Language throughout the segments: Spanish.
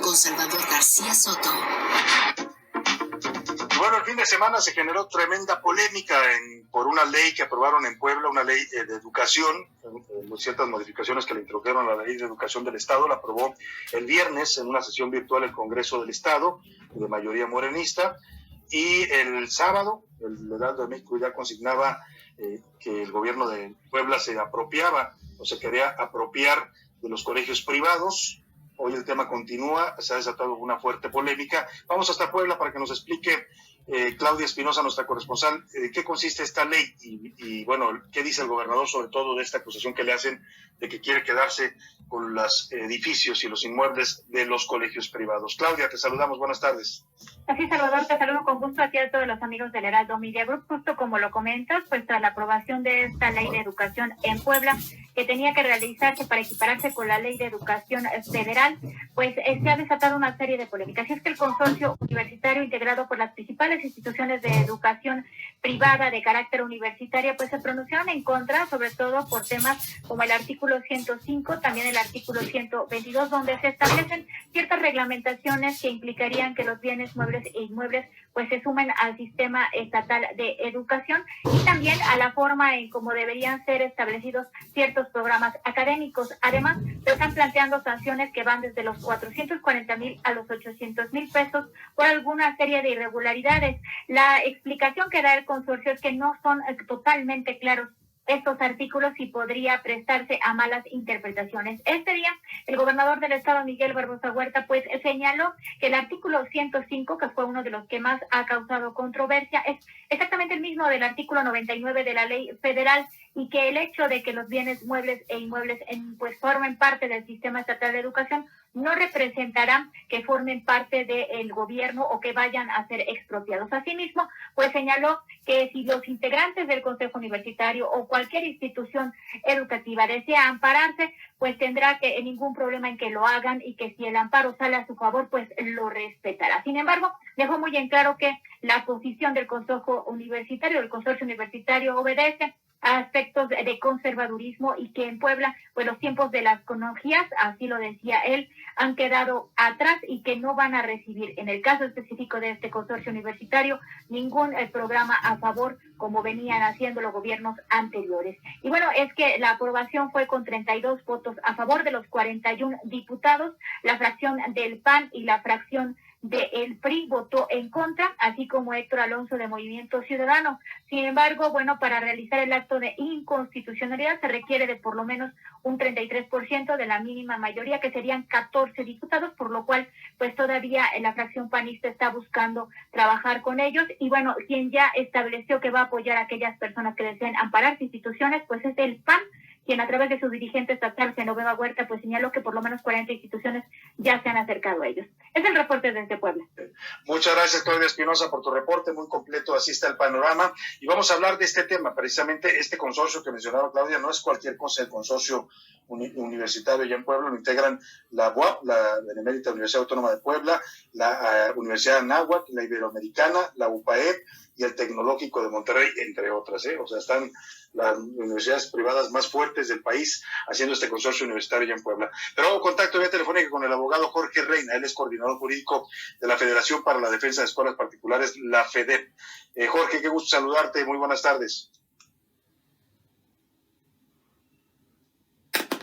con Salvador García Soto. Bueno, el fin de semana se generó tremenda polémica por una ley que aprobaron en Puebla, una ley de educación, ciertas modificaciones que le introdujeron a la ley de educación del Estado. La aprobó el viernes en una sesión virtual el Congreso del Estado, de mayoría morenista, y el sábado el Heraldo de México ya consignaba que el gobierno de Puebla se apropiaba o se quería apropiar de los colegios privados. Hoy el tema continúa, se ha desatado una fuerte polémica. Vamos hasta Puebla para que nos explique Claudia Espinosa, nuestra corresponsal, qué consiste esta ley y bueno, qué dice el gobernador sobre todo de esta acusación que le hacen de que quiere quedarse con los edificios y los inmuebles de los colegios privados. Claudia, te saludamos, buenas tardes. Así, Salvador, te saludo con gusto aquí a todos los amigos del Heraldo Media Group. Justo como lo comentas, pues tras la aprobación de esta ley de educación en Puebla, que tenía que realizarse para equipararse con la ley de educación federal, pues se ha desatado una serie de polémicas. Y es que el consorcio universitario integrado por las principales instituciones de educación privada de carácter universitaria, pues se pronunciaron en contra, sobre todo por temas como el artículo 105, también el artículo 122, donde se establecen ciertas reglamentaciones que implicarían que los bienes muebles e inmuebles pues se sumen al sistema estatal de educación y también a la forma en cómo deberían ser establecidos ciertos programas académicos. Además, se están planteando sanciones que van desde los 440,000 a los 800,000 pesos por alguna serie de irregularidades. La explicación que da el consorcio es que no son totalmente claros estos artículos y podría prestarse a malas interpretaciones. Este día, el gobernador del estado, Miguel Barbosa Huerta, pues señaló que el artículo 105, que fue uno de los que más ha causado controversia, es exactamente el mismo del artículo 99 de la ley federal y que el hecho de que los bienes muebles e inmuebles pues formen parte del sistema estatal de educación no representará que formen parte del gobierno o que vayan a ser expropiados. Asimismo, pues señaló que si los integrantes del Consejo Universitario o cualquier institución educativa desea ampararse, pues tendrá que ningún problema en que lo hagan y que si el amparo sale a su favor, pues lo respetará. Sin embargo, dejó muy en claro que la posición del Consejo Universitario, del Consorcio Universitario, obedece a aspectos de conservadurismo y que en Puebla, pues los tiempos de las cronologías, así lo decía él, han quedado atrás y que no van a recibir, en el caso específico de este consorcio universitario, ningún programa a favor como venían haciendo los gobiernos anteriores. Y bueno, es que la aprobación fue con 32 votos a favor de los 41 diputados, la fracción del PAN y la fracción del PRI votó en contra, así como Héctor Alonso de Movimiento Ciudadano. Sin embargo, bueno, para realizar el acto de inconstitucionalidad se requiere de por lo menos un 33% de la mínima mayoría, que serían 14 diputados, por lo cual pues todavía la fracción panista está buscando trabajar con ellos. Y bueno, quien ya estableció que va a apoyar a aquellas personas que deseen ampararse instituciones, pues es el PAN, quien a través de su dirigente estatal, Genoveva Huerta, pues señaló que por lo menos 40 instituciones ya se han acercado a ellos. Es el reporte desde Puebla. Muchas gracias, Claudia Espinosa, por tu reporte, muy completo, así está el panorama. Y vamos a hablar de este tema, precisamente este consorcio que mencionaba Claudia, no es cualquier cosa, el consorcio universitario ya en Puebla, lo integran la UAP, la Benemérita Universidad Autónoma de Puebla, la Universidad Anáhuac, la Iberoamericana, la UPAEP y el Tecnológico de Monterrey, entre otras, O sea, están las universidades privadas más fuertes del país haciendo este consorcio universitario ya en Puebla. Pero hago contacto vía telefónica con el abogado Jorge Reina, él es coordinador jurídico de la Federación para la Defensa de Escuelas Particulares, la FEDEP. Jorge, qué gusto saludarte, muy buenas tardes.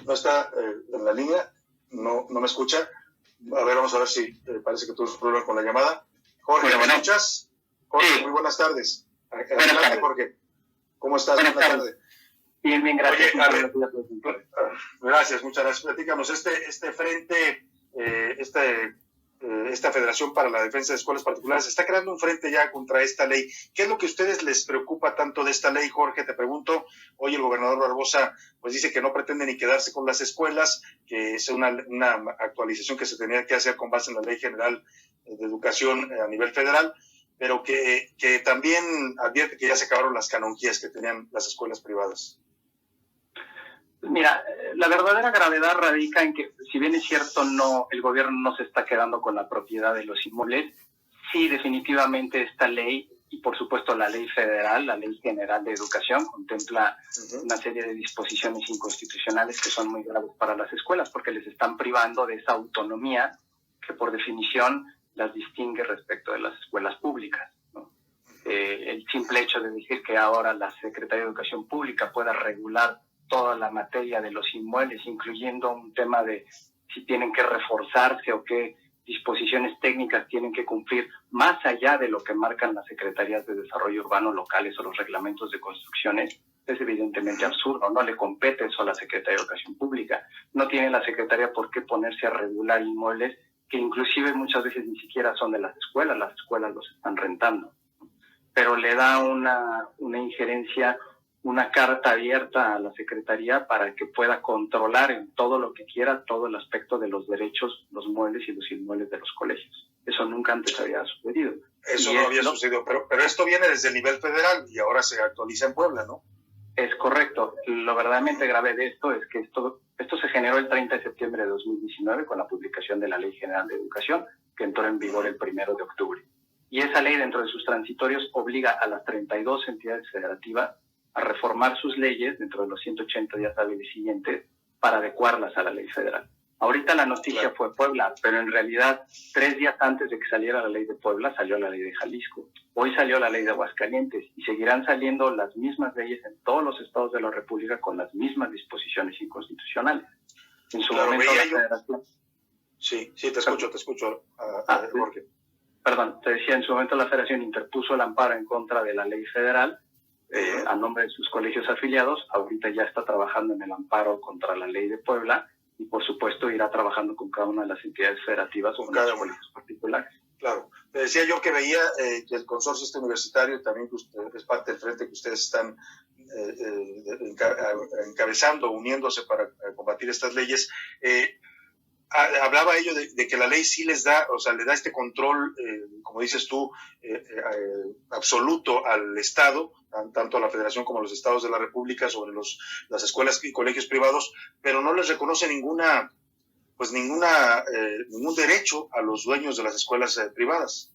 No está en la línea, no me escucha. A ver, vamos a ver si parece que tuvo un problema con la llamada. Jorge, ¿me escuchas? Jorge, sí. Muy buenas tardes. Adelante, Jorge. ¿Cómo estás? Buenas tardes. Bien, gracias. Oye, gracias, muchas gracias. Platícanos, este frente, esta Federación para la Defensa de Escuelas Particulares está creando un frente ya contra esta ley. ¿Qué es lo que a ustedes les preocupa tanto de esta ley, Jorge? Te pregunto. Hoy el gobernador Barbosa pues dice que no pretende ni quedarse con las escuelas, que es una actualización que se tenía que hacer con base en la Ley General de Educación a nivel federal, pero que también advierte que ya se acabaron las canonjías que tenían las escuelas privadas. Mira, la verdadera gravedad radica en que, si bien es cierto, el gobierno no se está quedando con la propiedad de los inmuebles, sí, definitivamente esta ley, y por supuesto la ley federal, la Ley General de Educación, contempla una serie de disposiciones inconstitucionales que son muy graves para las escuelas, porque les están privando de esa autonomía que por definición las distingue respecto de las escuelas públicas, ¿no? El simple hecho de decir que ahora la Secretaría de Educación Pública pueda regular toda la materia de los inmuebles, incluyendo un tema de si tienen que reforzarse o qué disposiciones técnicas tienen que cumplir, más allá de lo que marcan las Secretarías de Desarrollo Urbano locales o los reglamentos de construcciones, es evidentemente absurdo. No le compete eso a la Secretaría de Educación Pública. No tiene la Secretaría por qué ponerse a regular inmuebles que inclusive muchas veces ni siquiera son de las escuelas los están rentando. Pero le da una injerencia, una carta abierta a la Secretaría para que pueda controlar en todo lo que quiera todo el aspecto de los derechos, los muebles y los inmuebles de los colegios. Eso nunca antes había sucedido. Eso no había sucedido, pero esto viene desde el nivel federal y ahora se actualiza en Puebla, ¿no? Es correcto. Lo verdaderamente grave de esto es que esto se generó el 30 de septiembre de 2019 con la publicación de la Ley General de Educación, que entró en vigor el 1 de octubre. Y esa ley, dentro de sus transitorios, obliga a las 32 entidades federativas a reformar sus leyes dentro de los 180 días hábiles siguientes para adecuarlas a la ley federal. Ahorita la noticia fue Puebla, pero en realidad 3 días antes de que saliera la ley de Puebla salió la ley de Jalisco. Hoy salió la ley de Aguascalientes y seguirán saliendo las mismas leyes en todos los estados de la República con las mismas disposiciones inconstitucionales. En su momento la Federación... Sí, te escucho, Jorge. Perdón, te decía, en su momento la Federación interpuso el amparo en contra de la ley federal a nombre de sus colegios afiliados. Ahorita ya está trabajando en el amparo contra la ley de Puebla y por supuesto irá trabajando con cada una de las entidades federativas o con cada colegios particulares. Claro, te decía yo que veía que el consorcio universitario, también que es parte del frente que ustedes están encabezando, uniéndose para combatir estas leyes, hablaba ello de que la ley sí les da, o sea, le da este control, como dices tú, absoluto al Estado, tanto a la Federación como a los estados de la República sobre las escuelas y colegios privados, pero no les reconoce ningún derecho a los dueños de las escuelas privadas.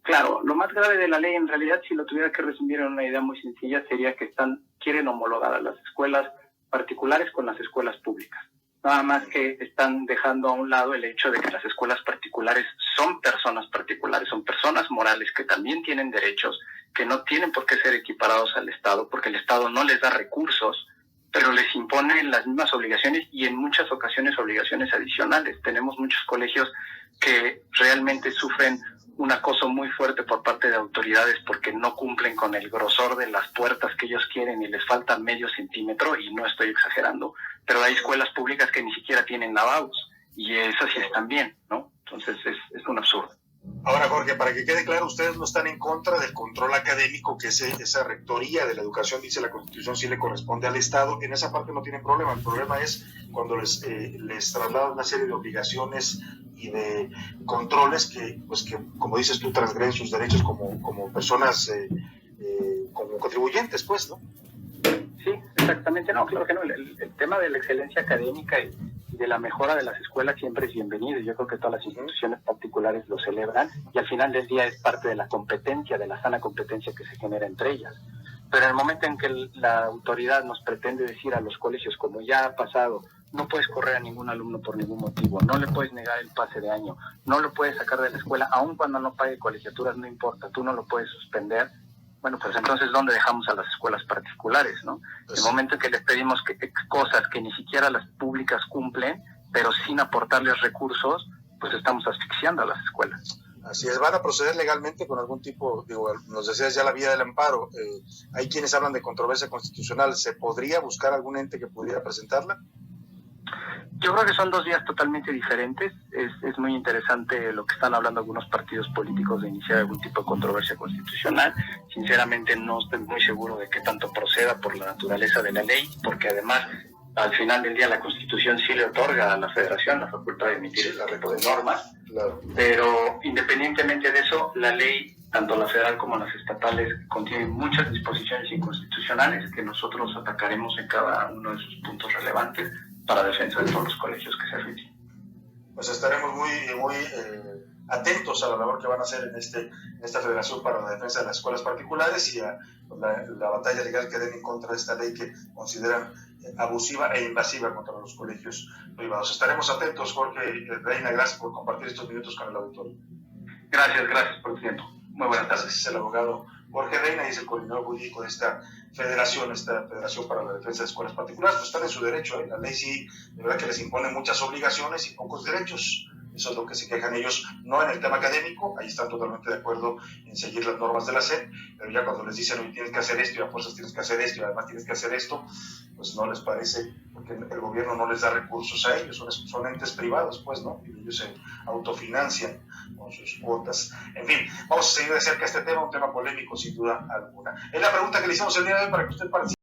Claro, lo más grave de la ley, en realidad, si lo tuviera que resumir en una idea muy sencilla, sería que quieren homologar a las escuelas particulares con las escuelas públicas. Nada más que están dejando a un lado el hecho de que las escuelas particulares, son personas morales que también tienen derechos, que no tienen por qué ser equiparados al Estado, porque el Estado no les da recursos, pero les impone las mismas obligaciones y en muchas ocasiones obligaciones adicionales. Tenemos muchos colegios que realmente sufren un acoso muy fuerte por parte de autoridades porque no cumplen con el grosor de las puertas que ellos quieren y les falta medio centímetro, y no estoy exagerando, pero hay escuelas públicas que ni siquiera tienen lavados y esas sí están bien, ¿no? Entonces es un absurdo. Ahora, Jorge, para que quede claro, ustedes no están en contra del control académico, que esa rectoría de la educación, dice la Constitución, sí le corresponde al Estado. En esa parte no tienen problema. El problema es cuando les trasladan una serie de obligaciones y de controles que, como dices tú, transgreden sus derechos como personas, como contribuyentes, pues, ¿no? Sí, exactamente. No, claro que no. El tema de la excelencia académica y de la mejora de las escuelas siempre es bienvenido. Yo creo que todas las instituciones particulares lo celebran y al final del día es parte de la competencia, de la sana competencia que se genera entre ellas. Pero en el momento en que la autoridad nos pretende decir a los colegios, como ya ha pasado, no puedes correr a ningún alumno por ningún motivo, no le puedes negar el pase de año, no lo puedes sacar de la escuela, aun cuando no pague colegiaturas, no importa, tú no lo puedes suspender. Bueno, pues entonces, ¿dónde dejamos a las escuelas particulares, no? En el momento en que les pedimos cosas que ni siquiera las públicas cumplen, pero sin aportarles recursos, pues estamos asfixiando a las escuelas. Así es, ¿van a proceder legalmente con algún tipo, nos decías ya la vía del amparo, hay quienes hablan de controversia constitucional, ¿se podría buscar algún ente que pudiera presentarla? Yo creo que son dos vías totalmente diferentes. Es muy interesante lo que están hablando algunos partidos políticos de iniciar algún tipo de controversia constitucional. Sinceramente no estoy muy seguro de que tanto proceda por la naturaleza de la ley, porque además al final del día la Constitución sí le otorga a la Federación la facultad de emitir el tipo de normas, claro. Pero independientemente de eso, la ley, tanto la federal como las estatales, contienen muchas disposiciones inconstitucionales que nosotros atacaremos en cada uno de sus puntos relevantes para defensa de todos los colegios que se afilien. Pues estaremos muy atentos a la labor que van a hacer en esta federación para la defensa de las escuelas particulares y a la batalla legal que den en contra de esta ley que consideran abusiva e invasiva contra los colegios privados. Estaremos atentos, Jorge Reina, gracias por compartir estos minutos con el auditorio. Gracias por tu tiempo. Muy buenas tardes. Es el abogado Jorge Reina y es el coordinador jurídico de esta Federación para la Defensa de Escuelas Particulares. Pues están en su derecho, la ley sí, de verdad que les impone muchas obligaciones y pocos derechos. Eso es lo que se quejan ellos, no en el tema académico, ahí están totalmente de acuerdo en seguir las normas de la SEP, pero ya cuando les dicen, oye, tienes que hacer esto y a fuerzas tienes que hacer esto y además tienes que hacer esto, pues no les parece, porque el gobierno no les da recursos a ellos, son entes privados, pues, ¿no? Y ellos se autofinancian con sus cuotas. En fin, vamos a seguir de cerca este tema, un tema polémico sin duda alguna. Es la pregunta que le hicimos el día de hoy para que usted participe.